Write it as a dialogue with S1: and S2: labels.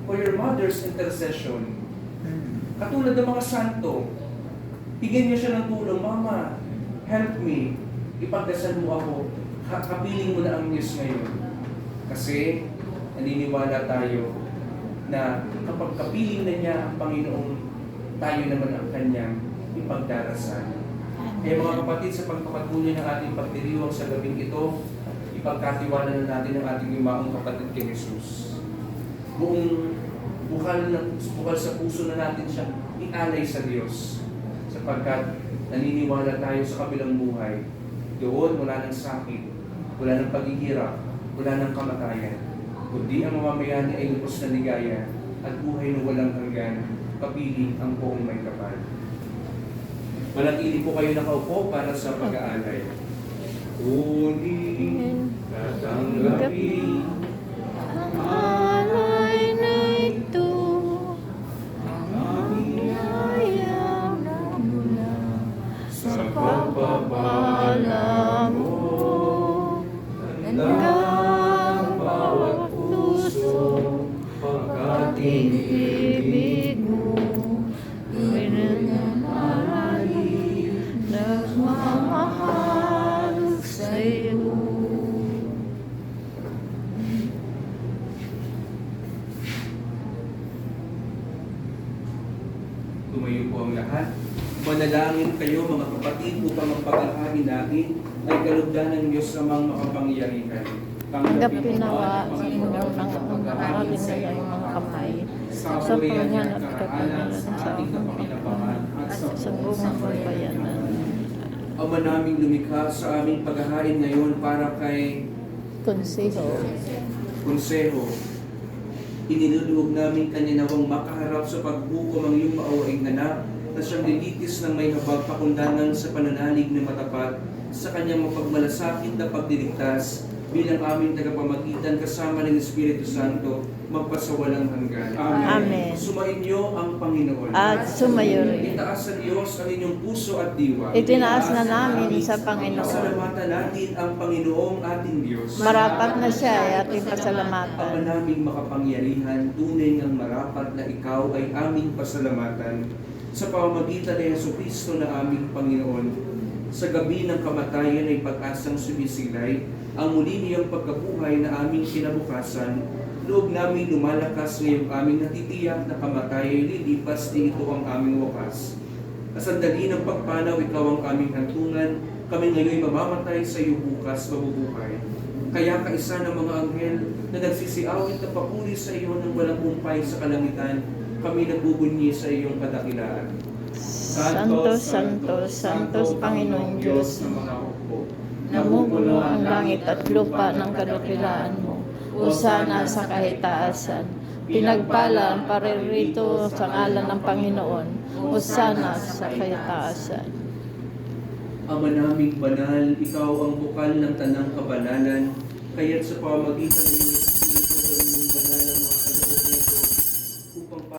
S1: for your mother's intercession. Katulad ng mga santo, bigyan niyo siya ng tulong, Mama, help me, ipagdasal mo ako, kapiling mo na ang Diyos ngayon. Kasi naniniwala tayo na kapag kapiling na niya ang Panginoong, tayo naman ang kanyang ipagdarasal. Kaya mga kapatid, sa pagpapatuloy ng ating pagdiriwang sa gabing ito, ipagkatiwala na natin ang ating limaong kapatid kay Jesus. Buong bukal sa puso na natin siya ialay sa Diyos. Sapagkat naniniwala tayo sa kabilang buhay. Doon wala ng sakit, wala ng paghihirap, wala ng kamatayan. Kundi ang mamamayani ay lubos na ligaya at buhay na walang hanggan, kapiling ang buong may kapal. Manatili po kayo nakaupo para sa pag-aalay. Kunin at tanggapin
S2: Ang alay na ito, ang biyaya mula sa pagpapala mo. Hanggang bawat puso, pagkating ibig mo, pinananalig, nagmamahal sa'yo.
S1: Tumayo po ang lahat. Manalangin kayo mga kapatid upang ang pag-ahari natin ay kalugdan ng Diyos namang makapangyarihan.
S2: Tanggapin nawa sa Panginoon ang pag-aaral nila yung mga kamay sa pangalan at kapanalan sa sa buong bayanan.
S1: Ama naming lumikha sa aming pag-ahari ngayon para kay
S2: Konseho,
S1: iniluluhog namin kanya nawang makaharap sa pagbukom ang iyong maawaing anak na siyang lilitis ng may habag pakundangan sa pananalig na matapat sa kanyang mapagmalasakit na pagdiligtas bilang aming tagapamagitan kasama ng Espiritu Santo magpasawalang hanggan.
S2: Amen.
S1: Sumainyo ang Panginoon.
S2: At sumayo rin.
S1: Itaas sa Diyos ang inyong puso at diwa.
S2: Itinaas na namin sa Panginoon.
S1: Pasalamatan natin ang Panginoong ating Diyos.
S2: Marapat na siya ay ating
S1: Ama
S2: pasalamatan.
S1: naming makapangyarihan, tunay ngang marapat na ikaw ay aming pasalamatan sa pamamagitan ni Jesucristo na aming Panginoon. Sa gabi ng kamatayan ay pag-asang sumisilay, ang muli niyang pagkabuhay na aming kinabukasan, loob namin lumalakas ngayong aming natitiyak na kamatayan ay lilipas di ito ang aming wakas. Sa sandali ng pagpanaw, ikaw ang aming hantungan, kami ngayon mamamatay sa iyo bukas mabubuhay. Kaya kaisa ng mga anghel na nagsisiawit na papuri sa iyo ng walang humpay sa kalangitan, kami nagbubunyi sa iyong kadakilaan.
S2: Santos, Santos, Santos, Panginoong Diyos,
S1: ng mga hukbo.
S2: namumuno ang langit at lupa ng kadakilaan mo. Hosana sa kahitaasan. Pinagpala ang paririto sa ngalan ng Panginoon. Hosana sa kahitaasan.
S1: Ama naming banal, ikaw ang bukal ng tanang kabanalan, kaya't sa pamamagitan ng iyong